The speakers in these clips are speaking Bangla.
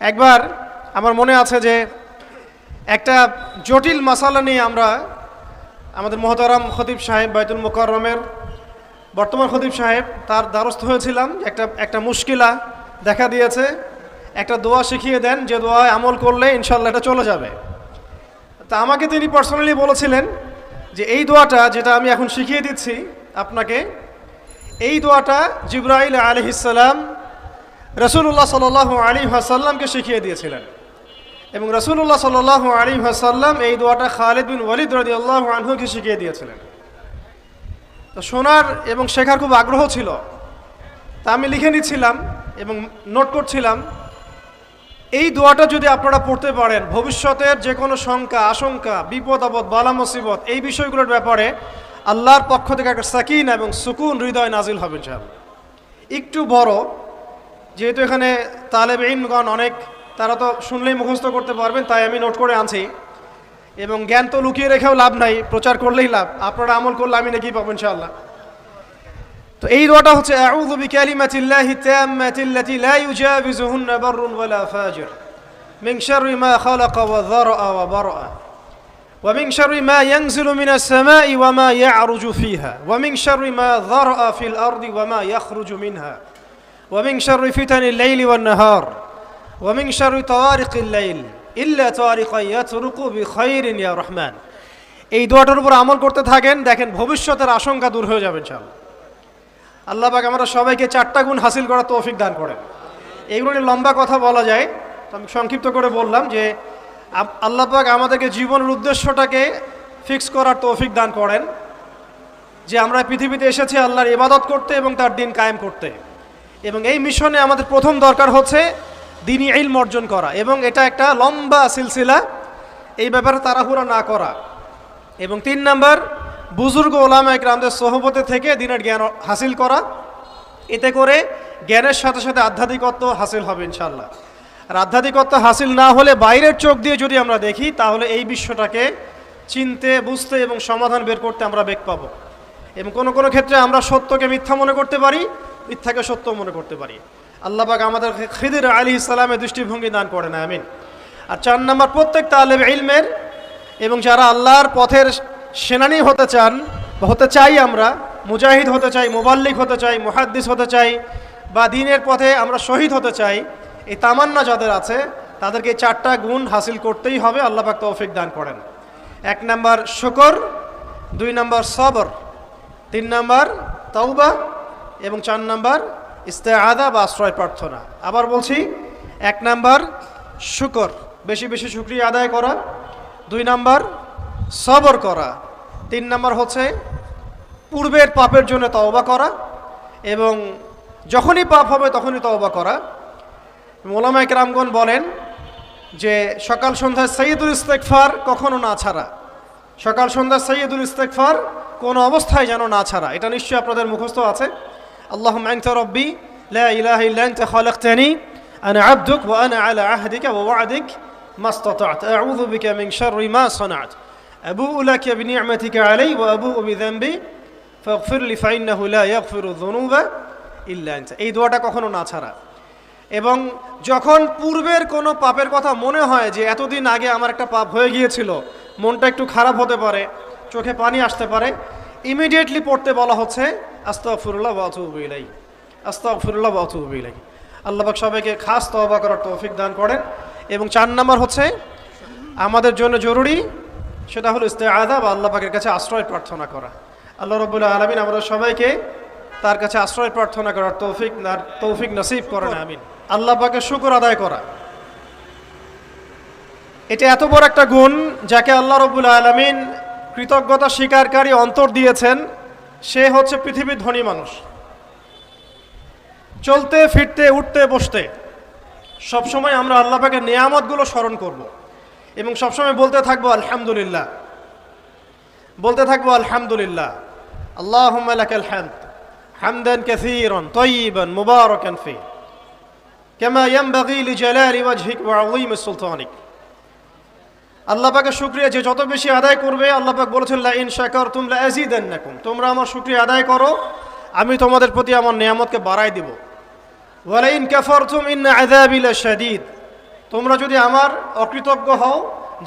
একবার আমার মনে আছে যে একটা জটিল মাসালা নিয়ে আমরা আমাদের মহতারাম খতিব সাহেব বাইতুল মুকাররমের বর্তমান খতিব সাহেব তার দ্বারস্থ হয়েছিলাম। একটা মুশকিলা দেখা দিয়েছে, একটা দোয়া শিখিয়ে দেন যে দোয়ায় আমল করলে ইনশাল্লাহ এটা চলে যাবে। তা আমাকে তিনি পার্সোনালি বলেছিলেন যে এই দোয়াটা যেটা আমি এখন শিখিয়ে দিচ্ছি আপনাকে, এই দোয়াটা জিবরাইল আলাইহিস সালাম রাসূলুল্লাহ সাল্লাল্লাহু আলাইহি ওয়াসাল্লামকে শিখিয়ে দিয়েছিলেন এবং রাসূলুল্লাহ সাল্লাল্লাহু আলাইহি ওয়াসাল্লাম এই দোয়াটা খালিদ বিন ওয়ালিদ রাদিয়াল্লাহু আনহুকে শিখিয়ে দিয়েছিলেন। তো শোনার এবং শেখার খুব আগ্রহ ছিল, তা আমি লিখে নিচ্ছিলাম এবং নোট করছিলাম। এই দোয়াটা যদি আপনারা পড়তে পারেন, ভবিষ্যতের যে কোনো শঙ্কা আশঙ্কা বিপদ আপদ বালা মুসিবত এই বিষয়গুলোর ব্যাপারে আল্লাহর পক্ষ থেকে একটা সাকিনা এবং সুকুন হৃদয় নাজিল হবে ইনশাআল্লাহ। একটু বড়, যেহেতু এখানে তালেব ইলমগণ অনেক, তারা তো শুনলেই মুখস্থ করতে পারবেন, তাই আমি নোট করে আনছি। এবং জ্ঞান তো লুকিয়ে রেখেও লাভ নাই, প্রচার করলেই লাভ, আপনারা আমল করলে আমি নাকি পাবো ইনশাআল্লাহ। তো এই দোয়াটা হচ্ছে আউযু বিকালিমাতিল্লাহি তাম্মাতিল্লাতি লা ইউজাবিজুহুন্না বাররুন ওয়ালা ফাজির মিন শাররি মা খালাকা ওয়া যারআ ওয়া বারআ ওয়া মিন শাররি মা ইয়ানজিলু মিনাস সামাই ওয়া মা ইয়ারুজু ফিহা ওয়া মিন শাররি মা যারআ ফিল আরদি ওয়া মা ইয়াখরুজু মিনহা ওয়া মিন শাররি ফিতানিল লাইলি ওয়ান নাহার ওয়া মিন শাররি তাওয়ারিকিল লাইল ইল্লা তাওয়ারিকা ইয়াতরুকু বিখাইরিন ইয়া রহমান। এই দোয়াটার উপর আমল করতে থাকেন, দেখেন ভবিষ্যতের আশঙ্কা দূর হয়ে যাবে ইনশাআল্লাহ। আল্লাহ পাক আমরা সবাইকে 4টা গুণ হাসিল করার তৌফিক দান করেন। এইগুলো নিয়ে লম্বা কথা বলা যায়, তো আমি সংক্ষিপ্ত করে বললাম যে আল্লাহ পাক আমাদেরকে জীবনের উদ্দেশ্যটাকে ফিক্স করার তৌফিক দান করেন, যে আমরা পৃথিবীতে এসেছি আল্লাহর ইবাদত করতে এবং তার দিন কায়েম করতে। এবং এই মিশনে আমাদের প্রথম দরকার হচ্ছে দ্বীনি ইলম অর্জন করা, এবং এটা একটা লম্বা সিলসিলা, এই ব্যাপারে তাড়াহুড়া না করা। এবং 3 নাম্বার, বুজুর্গ ওলামা ইকরামদের সোহবতে থেকে দ্বীনের জ্ঞান হাসিল করা। এতে করে জ্ঞানের সাথে সাথে আধ্যাত্মিকত্ব হাসিল হবে ইনশাআল্লাহ। আর আধ্যাত্মিকত্ব হাসিল না হলে বাইরের চোখ দিয়ে যদি আমরা দেখি, তাহলে এই বিশ্বটাকে চিনতে বুঝতে এবং সমাধান বের করতে আমরা বেগ পাবো। এবং কোনো কোনো ক্ষেত্রে আমরা সত্যকে মিথ্যা মনে করতে পারি, মিথ্যাকে সত্য মনে করতে পারি। আল্লাহ পাক আমাদের খিদির আলাইহিস সালামের দৃষ্টিভঙ্গি দান করেন, আমিন। আর 4 নাম্বার, প্রত্যেক তালেব ইলমের এবং যারা আল্লাহর পথের সেনানী হতে চান বা হতে চাই, আমরা মুজাহিদ হতে চাই, মুবাল্লিগ হতে চাই, মুহাদ্দিস হতে চাই, বা দ্বীনের পথে আমরা শহীদ হতে চাই, এই তামান্না যাদের আছে তাদেরকে 4টা গুণ হাসিল করতেই হবে। আল্লাহ পাক তৌফিক দান করেন। 1 নাম্বার শুকর, 2 নাম্বার সবর, 3 নাম্বার তাওবা এবং 4 নাম্বার ইস্তেআযা বা আশ্রয় প্রার্থনা। আবার বলছি, 1 নাম্বার শুকর, বেশি বেশি শুকরিয়া আদায় করা, 2 নাম্বার সবর করা, 3 নাম্বার হচ্ছে পূর্বের পাপের জন্য তওবা করা, এবং যখনই পাপ হবে তখনই তওবা করা। ওলামা ইকরামগণ বলেন যে সকাল সন্ধ্যায় সাইয়্যিদুল ইস্তিগফার কখনো না ছাড়া, সকাল সন্ধ্যায় সাইয়্যিদুল ইস্তিগফার কোনো অবস্থায় যেন না ছাড়া। এটা নিশ্চয়ই আপনাদের মুখস্থ আছে। আল্লাহুম্মা আনতা রাব্বি লা ইলাহা ইল্লা আনতা খালাকতানি আনা আবদুক ওয়া আনা আলা আহদিকা ওয়া ওয়া'দিক মাসতাতা'তু আউযু বিকা মিন শাররি মা সানা'তু আবু'ু লাকা বিনি'মাতিকা আলাইয়া ওয়া আবু'ু বিযানবি ফাগফির লি ফাইন্নাহু লা ইয়াগফিরু যুনুবা ইল্লা আনতা। এই দোয়াটা কখনো না ছাড়া। এবং যখন পূর্বের কোনো পাপের কথা মনে হয় যে এতদিন আগে আমার একটা পাপ হয়ে গিয়েছিল, মনটা একটু খারাপ হতে পারে, চোখে পানি আসতে পারে, ইমিডিয়েটলি পড়তে বলা হচ্ছে আস্তাগফিরুল্লাহ ওয়া আতুবু ইলাইহি, আস্তাগফিরুল্লাহ ওয়া আতুবু ইলাইহি। আল্লাহ পাক সবাইকে খাস তওবা করার তৌফিক দান করেন। এবং 4 নাম্বার হচ্ছে আমাদের জন্য জরুরি, সেটা হলো ইস্তেআযা বা আল্লাহ পাকের কাছে আশ্রয় প্রার্থনা করা। আল্লাহ রাব্বুল আলামিন আমাদের সবাইকে তার কাছে আশ্রয় প্রার্থনা করার তৌফিক নসিব করেন, আমিন। আল্লাহ পাকের শুকর আদায় করা, এটা এত বড় একটা গুণ যাকে আল্লাহ রাব্বুল আলামিন কৃতজ্ঞতা স্বীকারকারী অন্তর দিয়েছেন, সে হচ্ছে পৃথিবীর ধনী মানুষ। চলতে ফিরতে উঠতে বসতে সবসময় আমরা আল্লাহ পাকের নিয়ামতগুলো স্মরণ করব এবং সবসময় বলতে থাকবো আলহামদুলিল্লাহ, বলতে থাকবো আলহামদুলিল্লাহ। আল্লাহুম্মা লাকাল হামদ হামদান কাসীরান তাইয়িবান মুবারাকান ফি কামা ইয়ানবাগি লিজালালি ওয়াজহিক ওয়া আযীমি সুলতানিক। আল্লাহ পাকের শুকরিয়া যে যত বেশি আদায় করবে, আল্লাহ পাক বলেছেন লা ইন শাকারতুম লা আযীদান্নাকুম, তোমরা আমার শুকরিয়া আদায় করো, আমি তোমাদের প্রতি আমার নিয়ামতকে বাড়াই দিব। ওয়া লা ইন কাফারতুম ইন্না আযাবি লাশাদীদ, তোমরা যদি আমার অকৃতজ্ঞ হও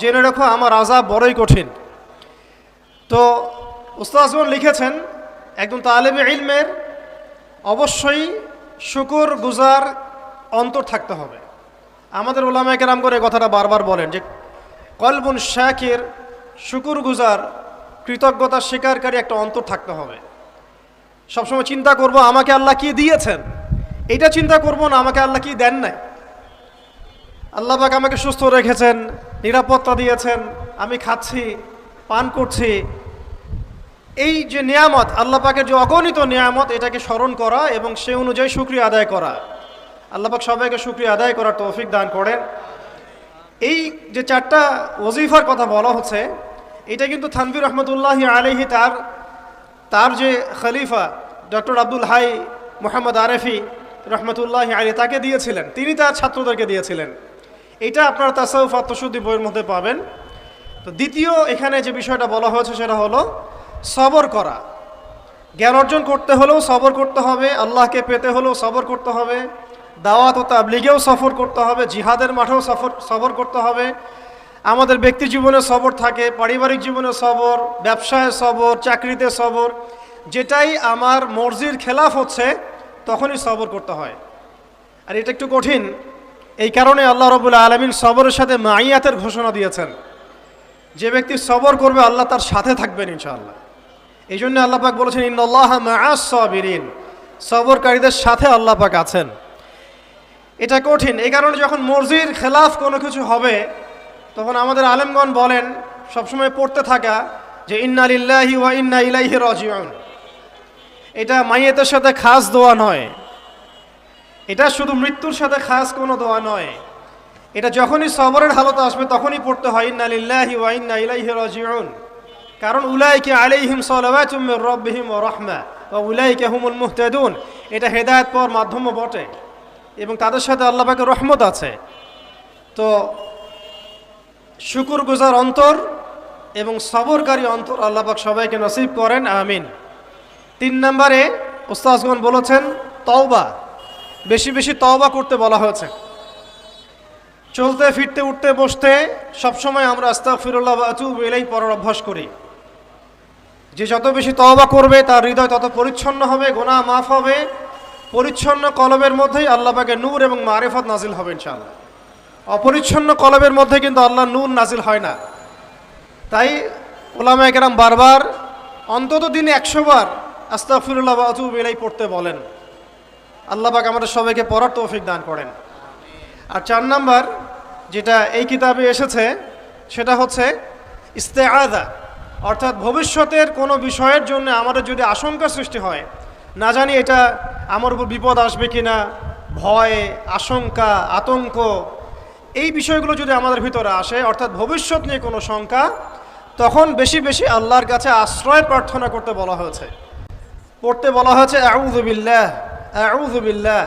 জেনে রেখো আমার আযাব বড়ই কঠিন। তো উস্তাদগণ লিখেছেন একজন তালেবে ইলমের অবশ্যই শুকর গুজার অন্তর থাকতে হবে। আমাদের উলামায়ে কেরাম করে কথাটা বারবার বলেন যে কলবুন শাকির, শুকর গুজার, কৃতজ্ঞতা স্বীকারকারী একটা অন্তর থাকতে হবে। সবসময় চিন্তা করব আমাকে আল্লাহ কি দিয়েছেন, এটা চিন্তা করব না আমাকে আল্লাহ কি দেন নাই। আল্লাহ পাক আমাকে সুস্থ রেখেছেন, নিরাপত্তা দিয়েছেন, আমি খাচ্ছি, পান করছি। এই যে নিয়ামত, আল্লাহ পাকের যে অগণিত নিয়ামত, এটাকে স্মরণ করা এবং সে অনুযায়ী শুকরিয়া আদায় করা। আল্লাহ পাক সবাইকে শুকরিয়া আদায় করার তৌফিক দান করেন। এই যে 4টা ওজিফার কথা বলা হচ্ছে, এটা কিন্তু থানভী রহমতুল্লাহি আলাইহি তার যে খলিফা ডক্টর আব্দুল হাই মোহাম্মদ আরেফি রহমতুল্লাহি আলাইহি তাকে দিয়েছিলেন, তিনি তার ছাত্রদেরকে দিয়েছিলেন। এটা আপনারা তাসাউফ আত্মশুদ্ধি বইয়ের মধ্যে পাবেন। তো দ্বিতীয় এখানে যে বিষয়টা বলা হয়েছে সেটা হলো সবর করা। জ্ঞান অর্জন করতে হলেও সবর করতে হবে, আল্লাহকে পেতে হলেও সবর করতে হবে, দাওয়াত ও তাবলীগেও সফর করতে হবে, জিহাদের মাঠেও সবর করতে হবে। আমাদের ব্যক্তি জীবনে সবর থাকে, পারিবারিক জীবনে সবর, ব্যবসায় সবর, চাকরিতে সবর। যেটাই আমার মর্জির খেলাফ হচ্ছে তখনই সবর করতে হয়। আর এটা একটু কঠিন, এই কারণে আল্লাহ রাব্বুল আলামিন সবরের সাথে মাইয়াতের ঘোষণা দিয়েছেন। যে ব্যক্তি সবর করবে আল্লাহ তার সাথে থাকবেন ইনশাআল্লাহ। এই জন্য আল্লাহ পাক বলেছেন ইন্নাল্লাহা মাআস সাবিরিন, সবরকারীদের সাথে আল্লাহ পাক আছেন। এটা কঠিন, এই কারণে যখন মর্জির খেলাফ কোনো কিছু হবে তখন আমাদের আলেমগণ বলেন সবসময় পড়তে থাকা যে ইন্না লিল্লাহি ওয়া ইন্না ইলাইহি রাজিউন। এটা মাইয়াতের সাথে খাস দোয়া নয়, এটা শুধু মৃত্যুর সাথে খাস কোনো দোয়া নয়। এটা যখনই সবরের হালত আসবে তখনই পড়তে হয় ইন্না লিল্লাহি ওয়া ইন্না ইলাইহি রাজিউন। কারণ উলাইকা আলাইহিম সালাওয়াতুম মির রাব্বিহিম ওয়া রাহমা ওয়া উলাইকা হুমুল মুহতাদুন। এটা হেদায়েত পাওয়ার মাধ্যমও বটে এবং তাদের সাথে আল্লাহ পাকের রহমত আছে। তো শুকর গুজার অন্তর এবং সবরকারী অন্তর আল্লাহ পাক সবাইকে নসিব করেন, আমিন। 3 নম্বরে উস্তাদগণ বলেছেন তওবা, বেশি বেশি তওবা করতে বলা হয়েছে। চলতে ফিরতে উঠতে বসতে সবসময় আমরা আস্তাগফিরুল্লাহ ওয়া আতুবু ইলাইহি পড়ার অভ্যাস করি। যে যত বেশি তওবা করবে তার হৃদয় তত পরিচ্ছন্ন হবে, গুনাহ মাফ হবে। পরিচ্ছন্ন কলবের মধ্যেই আল্লাহ পাকের নূর এবং মারিফত নাজিল হবে ইনশাআল্লাহ। অপরিচ্ছন্ন কলবের মধ্যে কিন্তু আল্লাহর নূর নাজিল হয় না। তাই উলামায়ে কেরাম বারবার অন্তত দিনে 100 বার আস্তাগফিরুল্লাহ ওয়া আতুবু ইলাইহি পড়তে বলেন। আল্লাহ পাক আমাদের সবাইকে পড়ার তৌফিক দান করেন। আর 4 নাম্বার যেটা এই কিতাবে এসেছে সেটা হচ্ছে ইস্তেআযা, অর্থাৎ ভবিষ্যতের কোনো বিষয়ের জন্য আমাদের যদি আশঙ্কা সৃষ্টি হয়, না জানি এটা আমার উপর বিপদ আসবে কিনা, ভয়, আশঙ্কা, আতঙ্ক, এই বিষয়গুলো যদি আমাদের ভিতরে আসে, অর্থাৎ ভবিষ্যৎ নিয়ে কোনো শঙ্কা, তখন বেশি বেশি আল্লাহর কাছে আশ্রয় প্রার্থনা করতে বলা হয়েছে। পড়তে বলা হয়েছে আউযু বিল্লাহ, আউযু বিল্লাহ,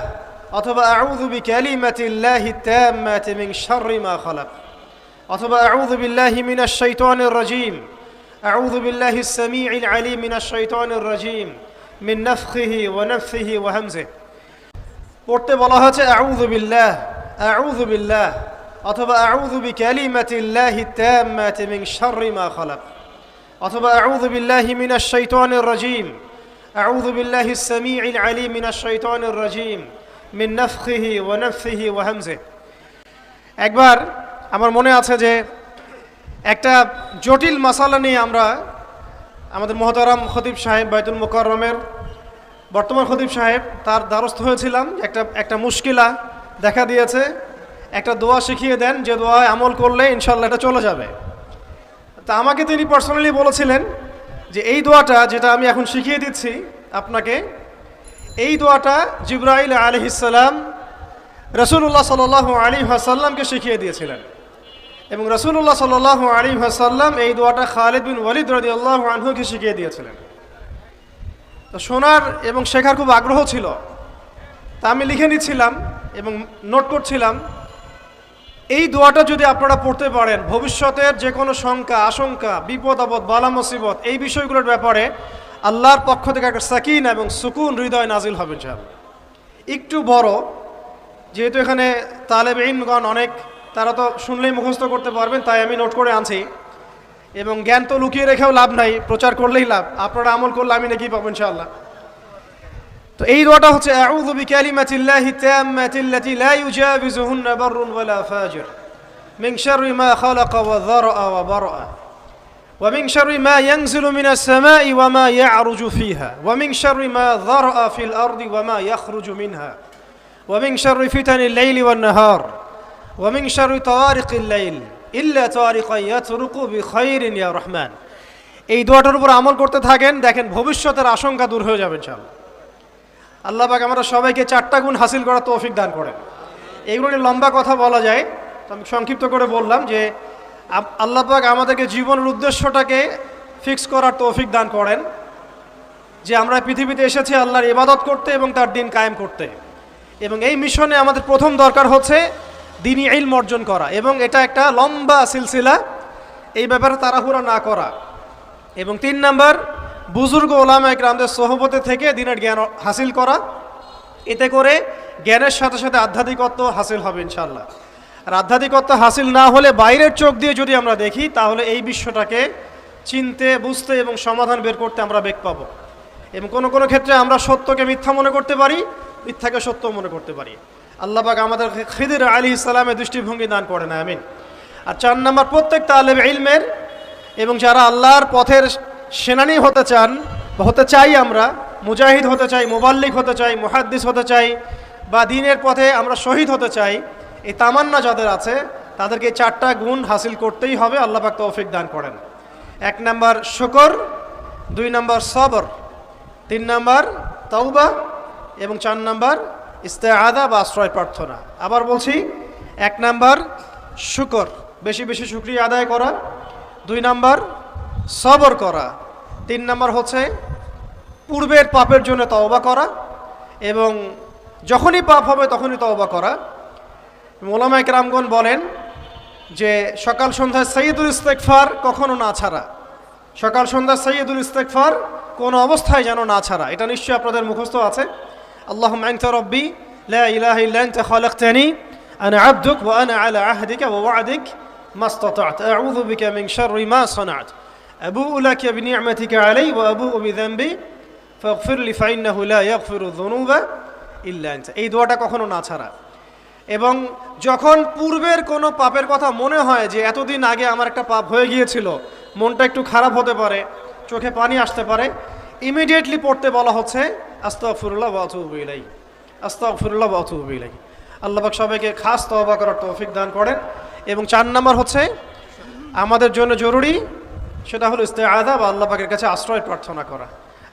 অথবা আউযু বিকালিমাতিল্লাহি তাম্মাতি মিন শাররি মা খালাক, অথবা আউযু বিল্লাহি মিনাশ শাইতানির রাজীম, আউযু বিল্লাহিস সামিউল আলীম মিনাশ শাইতানির রাজীম মিন নাফখিহি ওয়া নাফসিহি ওয়া হামজিহি। পড়তে বলা হয়েছে আউযু বিল্লাহ, আউযু বিল্লাহ, অথবা আউযু বিকালিমাতিল্লাহি তাম্মাতি মিন শাররি মা খালাক, অথবা আউযু বিল্লাহি মিনাশ শাইতানির রাজীম, আউযু বিল্লাহিস সামিউল আলীম মিনাশ শাইতানির রাজীম মিন নাফখিহি ওয়া নাফসিহি ওয়া হামজিহি। একবার আমার মনে আছে যে একটা জটিল মাসালা নিয়ে আমরা আমাদের মহতারাম খতিব সাহেব বাইতুল মুকাররমের বর্তমান খতিব সাহেব তার দ্বারস্থ হয়েছিলাম। একটা মুশকিলা দেখা দিয়েছে, একটা দোয়া শিখিয়ে দেন যে দোয়ায় আমল করলে ইনশাল্লাহ এটা চলে যাবে। তা আমাকে তিনি পার্সোনালি বলেছিলেন যে এই দোয়াটা যেটা আমি এখন শিখিয়ে দিচ্ছি আপনাকে, এই দোয়াটা জিবরাইল আলাইহিস সালাম রাসূলুল্লাহ সাল্লাল্লাহু আলাইহি ওয়াসাল্লামকে শিখিয়ে দিয়েছিলেন এবং রাসূলুল্লাহ সাল্লাল্লাহু আলাইহি ওয়াসাল্লাম এই দোয়াটা খালিদ বিন ওয়ালিদ রাদিয়াল্লাহু আনহুকে শিখিয়ে দিয়েছিলেন। তো শোনার এবং শেখার খুব আগ্রহ ছিল, তা আমি লিখে নিচ্ছিলাম এবং নোট করছিলাম। এই দোয়াটা যদি আপনারা পড়তে পারেন, ভবিষ্যতের যে কোনো শঙ্কা, আশঙ্কা, বিপদ আপদ, বালা মুসিবত, এই বিষয়গুলোর ব্যাপারে আল্লাহর পক্ষ থেকে একটা সাকিনা এবং সুকুন হৃদয় নাজিল হবে ইনশাআল্লাহ। একটু বড়, যেহেতু এখানে তালেব ইলমগণ অনেক তারা তো শুনলেই মুখস্থ করতে পারবেন, তাই আমি নোট করে আনছি। এবং জ্ঞান তো লুকিয়ে রেখেও লাভ নাই, প্রচার করলেই লাভ। আপনারা আমল করলে আমি নাকি পাবো ইনশাআল্লাহ। তো এই দোয়াটা হচ্ছে আউযু বিকালিমাতিল্লাহি তাম্মাতিল্লাতি লা ইউজাবিজুহুন্না বাররুন ওয়ালা ফাজির মিন শাররি মা খালাকা ওয়া যারআ ওয়া বারআ ওয়া মিন শাররি মা ইয়ানজিলু মিনাস সামাই ওয়া মা ইয়া'রুজু ফিহা ওয়া মিন শাররি মা যারআ ফিল আরদি ওয়া মা ইয়াখরুজু মিনহা ওয়া মিন শাররি ফিতানিল লাইলি ওয়ান নাহার ওয়া মিন শাররি তাওয়ারিকিল লাইল ইল্লা তাওয়ারিকা ইয়াতরুকু বিখাইরিন ইয়া রহমান। এই দোয়াটার উপর আমল করতে থাকেন, দেখেন ভবিষ্যতের আশঙ্কা দূর হয়ে যাবে ইনশাআল্লাহ। আল্লাহ পাক আমরা সবাইকে 4টা গুণ হাসিল করার তৌফিক দান করেন। এইগুলো নিয়ে লম্বা কথা বলা যায়, তো আমি সংক্ষিপ্ত করে বললাম যে আল্লাহ পাক আমাদেরকে জীবনের উদ্দেশ্যটাকে ফিক্স করার তৌফিক দান করেন, যে আমরা পৃথিবীতে এসেছি আল্লাহর ইবাদত করতে এবং তার দিন কায়েম করতে। এবং এই মিশনে আমাদের প্রথম দরকার হচ্ছে দ্বীনি ইলম অর্জন করা, এবং এটা একটা লম্বা সিলসিলা, এই ব্যাপারে তাড়াহুড়া না করা। এবং 3 নাম্বার, বুজুর্গ ওলামা ইকরামদের সোহবতে থেকে দ্বীনের জ্ঞান হাসিল করা। এতে করে জ্ঞানের সাথে সাথে আধ্যাত্মিকত্ব হাসিল হবে ইনশাআল্লাহ। আর আধ্যাত্মিকত্ব হাসিল না হলে বাইরের চোখ দিয়ে যদি আমরা দেখি, তাহলে এই বিশ্বটাকে চিনতে, বুঝতে এবং সমাধান বের করতে আমরা বেগ পাবো। এবং কোনো কোনো ক্ষেত্রে আমরা সত্যকে মিথ্যা মনে করতে পারি, মিথ্যাকে সত্য মনে করতে পারি। আল্লাহ পাক আমাদের খিদির আলাইহিস সালামের দৃষ্টিভঙ্গি দান করেন, আমিন। আর 4 নাম্বার, প্রত্যেক তালেব ইলমের এবং যারা আল্লাহর পথের সেনানী হতে চান বা হতে চাই, আমরা মুজাহিদ হতে চাই, মুবাল্লিগ হতে চাই, মুহাদ্দিস হতে চাই, বা দ্বীনের পথে আমরা শহীদ হতে চাই, এই তামান্না যাদের আছে তাদেরকে 4টা গুণ হাসিল করতেই হবে। আল্লাহ পাক তৌফিক দান করেন। 1 নাম্বার শুকর, 2 নাম্বার সবর, 3 নাম্বার তাওবা এবং 4 নাম্বার ইস্তেআযা বা আশ্রয় প্রার্থনা। আবার বলছি, 1 নাম্বার শুকর, বেশি বেশি শুকরিয়া আদায় করা, 2 নাম্বার সবর করা, 3 নাম্বার হচ্ছে পূর্বের পাপের জন্য তওবা করা, এবং যখনই পাপ হবে তখনই তওবা করা। ওলামা ইকরামগণ বলেন যে সকাল সন্ধ্যায় সাইয়্যিদুল ইস্তিগফার কখনো না ছাড়া, সকাল সন্ধ্যা সাইয়্যিদুল ইস্তিগফার কোনো অবস্থায় যেন না ছাড়া। এটা নিশ্চয়ই আপনাদের মুখস্থ আছে। আল্লাহুম্মা আনতা রাব্বি লা ইলাহা ইল্লা আনতা খালাকতানি আনা আবদুক ওয়া আনা আলা আহদিকা ওয়া ওয়া'দিক মাসতাতা'তু আউযু বিকা মিন শাররি মা সানা'তু আবু'ু লাকা বিনি'মাতিকা আলাইয়া ওয়া আবু'ু বিযানবি ফাগফির লি ফাইন্নাহু লা ইয়াগফিরু যুনুবা ইল্লা আনতা। এই দোয়াটা কখনো না ছাড়া। এবং যখন পূর্বের কোনো পাপের কথা মনে হয় যে এতদিন আগে আমার একটা পাপ হয়ে গিয়েছিল, মনটা একটু খারাপ হতে পারে, চোখে পানি আসতে পারে, ইমিডিয়েটলি পড়তে বলা হচ্ছে আস্তাগফিরুল্লাহ ওয়া আতুবু ইলাইহি, আস্তাগফিরুল্লাহ ওয়া আতুবু ইলাইহি। আল্লাহ পাক সবাইকে খাস তওবা করার তৌফিক দান করেন। এবং 4 নাম্বার হচ্ছে আমাদের জন্য জরুরি, সেটা হলো ইস্তেআযা বা আল্লাহ পাকের কাছে আশ্রয় প্রার্থনা করা।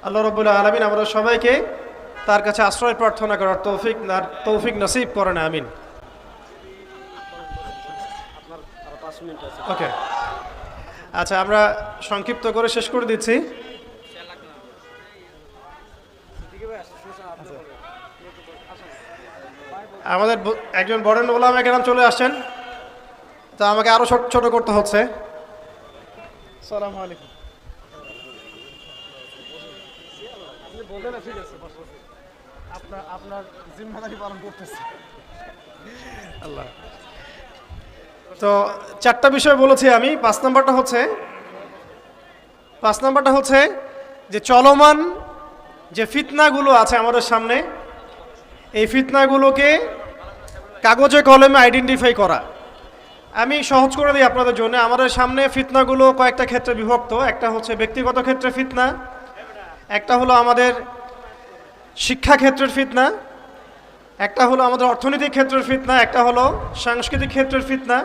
আল্লাহ রাব্বুল আলামিন আমাদের সবাইকে তার কাছে আশ্রয় প্রার্থনা করার তৌফিক নসিব করেন, আমিন। ওকে, আচ্ছা, আমরা সংক্ষিপ্ত করে শেষ করে দিচ্ছি। আমাদের একজন বরেণ্য ওলামা কেরাম চলে আসছেন, তা আমাকে আরো ছোট করতে হচ্ছে। আসসালামু আলাইকুম। আপনার জিম্মাদারি পালন করতেছে আল্লাহ। তো 4টা বিষয় বলেছি আমি। 5 নাম্বারটা হচ্ছে যে চলমান যে ফিতনাগুলো আছে আমাদের সামনে, এই ফিতনাগুলোকে কাগজে কলমে আইডেন্টিফাই করা। আমি সহজ করে দিই আপনাদের জন্য। আমাদের সামনে ফিতনাগুলো কয়েকটা ক্ষেত্রে বিভক্ত। একটা হচ্ছে ব্যক্তিগত ক্ষেত্রে ফিতনা, একটা হলো আমাদের শিক্ষা ক্ষেত্রের ফিতনা, একটা হলো আমাদের অর্থনৈতিক ক্ষেত্রের ফিতনা, একটা হলো সাংস্কৃতিক ক্ষেত্রের ফিতনা,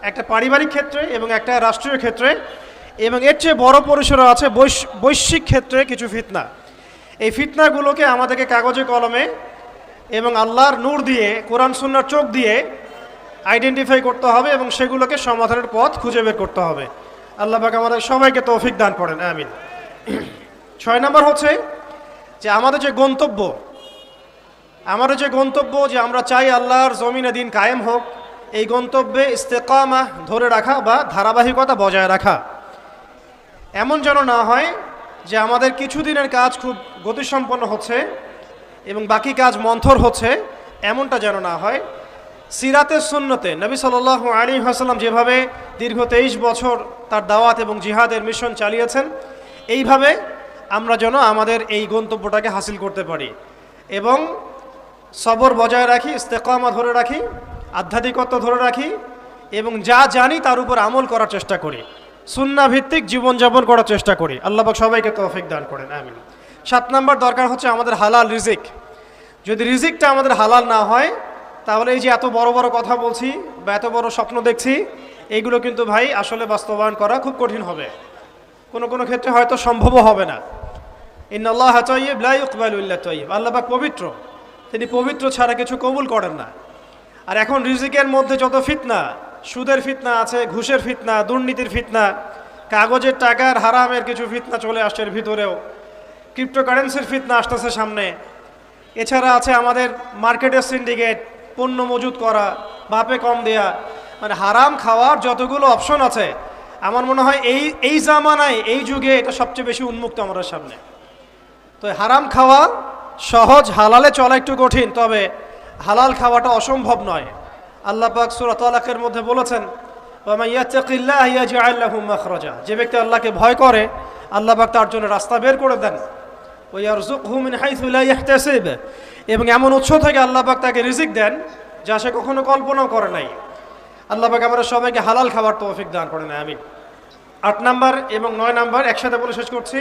একটা পারিবারিক ক্ষেত্রে এবং একটা রাষ্ট্রীয় ক্ষেত্রে, এবং এর চেয়ে বড় পরিসরে আছে বৈশ্বিক ক্ষেত্রে কিছু ফিতনা। এই ফিতনাগুলোকে আমাদেরকে কাগজে কলমে এবং আল্লাহর নূর দিয়ে, কোরআন সুন্নাহর চোখ দিয়ে আইডেন্টিফাই করতে হবে এবং সেগুলোকে সমাধানের পথ খুঁজে বের করতে হবে। আল্লাহ পাক আমাদের সবাইকে তৌফিক দান করেন, আমিন। 6 নাম্বার হচ্ছে যে আমাদের যে গন্তব্য যে আমরা চাই আল্লাহর জমিনে দিন কায়েম হোক, এই গন্তব্যে ইস্তেকামা ধরে রাখা বা ধারাবাহিকতা বজায় রাখা। এমন যেন না হয় যে আমাদের কিছুদিনের কাজ খুব গতিসম্পন্ন হচ্ছে এবং বাকি কাজ মন্থর হচ্ছে, এমনটা যেন না হয়। সিরাতের সুন্নতে নবী সাল্লাল্লাহু আলাইহি ওয়াসাল্লাম যেভাবে দীর্ঘ 23 বছর তার দাওয়াত এবং জিহাদের মিশন চালিয়েছেন, এইভাবে আমরা যেন আমাদের এই গন্তব্যটাকে হাসিল করতে পারি এবং সবর বজায় রাখি, ইস্তেকামা ধরে রাখি, আধ্যাত্মিকত্ব ধরে রাখি এবং যা জানি তার উপর আমল করার চেষ্টা করি, সুন্নাহ ভিত্তিক জীবনযাপন করার চেষ্টা করি। আল্লাহ পাক সবাইকে তৌফিক দান করেন, আমিন। 7 নম্বর দরকার হচ্ছে আমাদের হালাল রিজিক। যদি রিজিকটা আমাদের হালাল না হয়, তাহলে এই যে এত বড় বড় কথা বলছি বা এত বড় স্বপ্ন দেখছি, এইগুলো কিন্তু ভাই আসলে বাস্তবায়ন করা খুব কঠিন হবে, কোনো কোনো ক্ষেত্রে হয়তো সম্ভবও হবে না। ইন্নাল্লাহা তাইয়্যিব লা ইকবালু ইল্লা তাইয়্যিব, আল্লাহ পাক পবিত্র, তিনি পবিত্র ছাড়া কিছু কবুল করেন না। আর এখন রিজিকের মধ্যে যত ফিতনা, সুদের ফিতনা আছে, ঘুষের ফিতনা, দুর্নীতির ফিতনা, কাগজের টাকার হারামের কিছু ফিতনা চলে আসছে এর ভিতরেও, ক্রিপ্টোকারেন্সির ফিতনা আসতেছে সামনে, এছাড়া আছে আমাদের মার্কেটের সিন্ডিকেট, পণ্য মজুত করা, বাপে কম দেয়া, মানে হারাম খাওয়ার যতগুলো অপশন আছে, আমার মনে হয় এই জামানায়, এই যুগে এটা সবচেয়ে বেশি উন্মুক্ত আমাদের সামনে। তো হারাম খাওয়া সহজ, হালালে চলা একটু কঠিন, তবে হালাল খাওয়াটা অসম্ভব নয়। আল্লাহ পাক সূরা তালাকের মধ্যে বলেছেন, ওয়া মান ইয়াত্তাকিল্লাহ ইয়াজআল লাহু মাখরাজা, যে ব্যক্তি আল্লাহকে ভয় করে আল্লাহ পাক তার জন্য রাস্তা বের করে দেন। ওয়া ইয়ারযুকহু মিন হাইসু লা ইয়াহতাসিব, এবং এমন উৎস থেকে আল্লাহ পাক তাকে রিজিক দেন যা সে কখনো কল্পনাও করে নাই। আল্লাহ পাক আমরা সবাইকে হালাল খাবার তৌফিক দান করেন, আমিন। 8 নাম্বার এবং 9 নাম্বার একসাথে বলে শেষ করছি,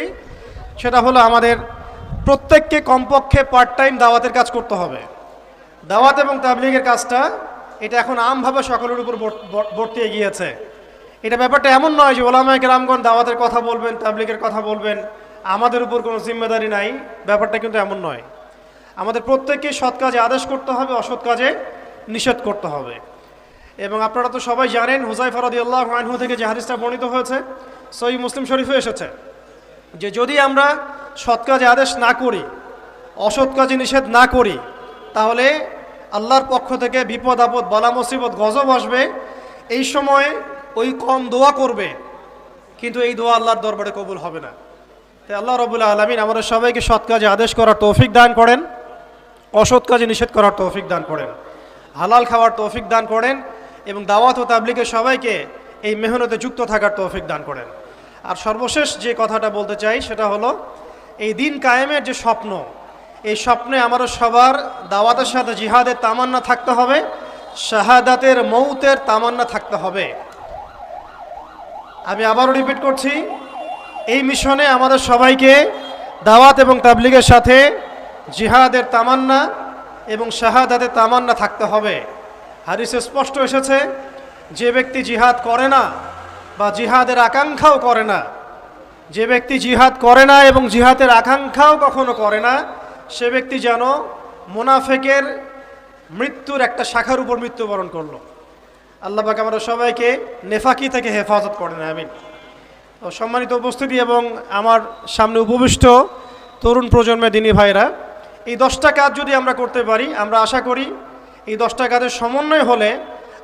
সেটা হলো আমাদের প্রত্যেককে কমপক্ষে পার্ট টাইম দাওয়াতের কাজ করতে হবে। দাওয়াত এবং তাবলীগের কাজটা এটা এখন আমভাবে সকলের উপর বর্তিয়ে গিয়েছে। এটা ব্যাপারটা এমন নয় যে ওলামায়ে কেরামগণ দাওয়াতের কথা বলবেন, তাবলীগের কথা বলবেন, আমাদের উপর কোনো জিম্মেদারি নাই, ব্যাপারটা কিন্তু এমন নয়। আমাদের প্রত্যেককে সৎ কাজে আদেশ করতে হবে, অসৎ কাজে নিষেধ করতে হবে। এবং আপনারা তো সবাই জানেন, হুযায়ফা রাদিয়াল্লাহু আনহু থেকে যে হাদিসটা বর্ণিত হয়েছে, সহিহ মুসলিম শরীফে এসেছে, যে যদি আমরা সৎ কাজে আদেশ না করি, অসৎ কাজে নিষেধ না করি, তাহলে আল্লাহর পক্ষ থেকে বিপদ আপদ, বালা মুসিবত, গজব আসবে। এই সময় ওই কম দোয়া করবে, কিন্তু এই দোয়া আল্লাহর দরবারে কবুল হবে না। তাই আল্লাহ রাব্বুল আলামিন আমাদের সবাইকে সৎ কাজে আদেশ করার তৌফিক দান করেন, অসৎ কাজে নিষেধ করার তৌফিক দান করেন, হালাল খাওয়ার তৌফিক দান করেন এবং দাওয়াত ও তাবলীগের সবাইকে এই মেহনতে যুক্ত থাকার তৌফিক দান করেন। আর সর্বশেষ যে কথাটা বলতে চাই সেটা হলো, এই দিন কায়েমের যে স্বপ্ন, এই স্বপ্নে আমাদের সবার দাওয়াতের সাথে জিহাদের তামান্না থাকতে হবে, শাহাদাতের মৌতের তামান্না থাকতে হবে। আমি আবারও রিপিট করছি, এই মিশনে আমাদের সবাইকে দাওয়াত এবং তাবলীগের সাথে জিহাদের তামান্না এবং শাহাদাতের তামান্না থাকতে হবে। হাদিসে স্পষ্ট এসেছে, যে ব্যক্তি জিহাদ করে না বা জিহাদের আকাঙ্ক্ষাও করে না, যে ব্যক্তি জিহাদ করে না এবং জিহাদের আকাঙ্ক্ষাও কখনো করে না, সে ব্যক্তি যেন মুনাফিকের মৃত্যুর একটা শাখার উপর মৃত্যুবরণ করলো। আল্লাহ পাক আমরা সবাইকে নেফাকি থেকে হেফাজত করেন, আমিন। সম্মানিত উপস্থিতি এবং আমার সামনে উপবিষ্ট তরুণ প্রজন্মের দিনী ভাইরা, এই 10টা কাজ যদি আমরা করতে পারি, আমরা আশা করি এই 10টা কাজের সমন্বয় হলে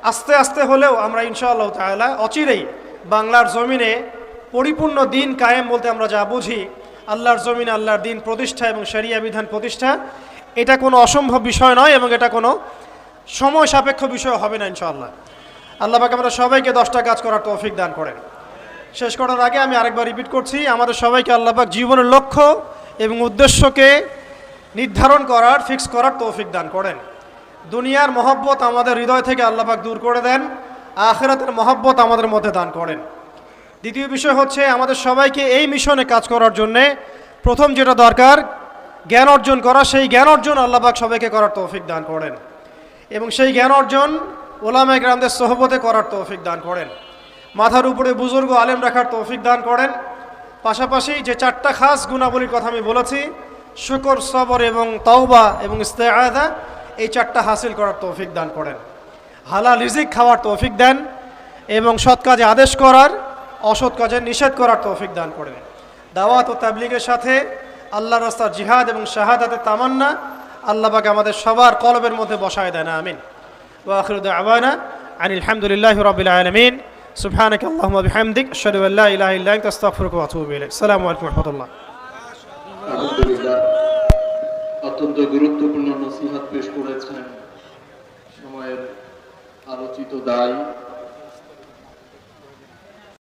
আস্তে আস্তে হলেও আমরা ইনশাআল্লাহ তাআলা অচিরেই বাংলার জমিনে পরিপূর্ণ দিন কায়েম বলতে আমরা যা বুঝি, আল্লাহর জমিনে আল্লাহর দিন প্রতিষ্ঠা এবং শরিয়া বিধান প্রতিষ্ঠা, এটা কোনো অসম্ভব বিষয় নয় এবং এটা কোনো সময় সাপেক্ষ বিষয় হবে না ইনশাআল্লাহ। আল্লাহ পাক আমরা সবাইকে 10টা কাজ করার তৌফিক দান করেন। শেষ করার আগে আমি আরেকবার রিপিট করছি, আমাদের সবাইকে আল্লাহ পাক জীবনের লক্ষ্য এবং উদ্দেশ্যকে নির্ধারণ করার, ফিক্স করার তৌফিক দান করেন। দুনিয়ার মহব্বত আমাদের হৃদয় থেকে আল্লাহ পাক দূর করে দেন, আখিরাতের মহব্বত আমাদের মধ্যে দান করেন। দ্বিতীয় বিষয় হচ্ছে, আমাদের সবাইকে এই মিশনে কাজ করার জন্যে প্রথম যেটা দরকার, জ্ঞান অর্জন করা। সেই জ্ঞান অর্জন আল্লাহ পাক সবাইকে করার তৌফিক দান করেন এবং সেই জ্ঞান অর্জন ওলামায়ে কেরামদের সোহবতে করার তৌফিক দান করেন। মাথার উপরে বুজুর্গ আলেম রাখার তৌফিক দান করেন। পাশাপাশি যে 4টা খাস গুণাবলীর কথা আমি বলেছি, শুকর, সবর এবং তাওবা এবং ইস্তেআযা, এই 4টা হাসিল করার তৌফিক দান করেন। হালাল রিজিক খাওয়ার তৌফিক দেন এবং সৎ কাজে আদেশ করার, অসৎ কাজে নিষেধ করার তৌফিক দান করেন। দাওয়াত ও তাবলীগের সাথে আল্লাহর রাস্তার জিহাদ এবং শাহাদাতের তামান্না আল্লাহ পাক আমাদের সবার কলবের মধ্যে বসায় দেন, আমিন। ওয়া আখিরু দাওয়ানা আনিল হামদুলিল্লাহি রাব্বিল আলামিন। সুবহানাকা আল্লাহুম্মা বিহামদিক, আশহাদু আল্লা ইলাহা ইল্লা আনতা, আস্তাগফিরুকা ওয়া আতুবু ইলাইক। আসসালামু আলাইকুম ওয়া রাহমাতুল্লাহ। আলহামদুলিল্লাহ, অত্যন্ত গুরুত্বপূর্ণ নসিহত পেশ করেছেন। সময়ের আলোচিত দায়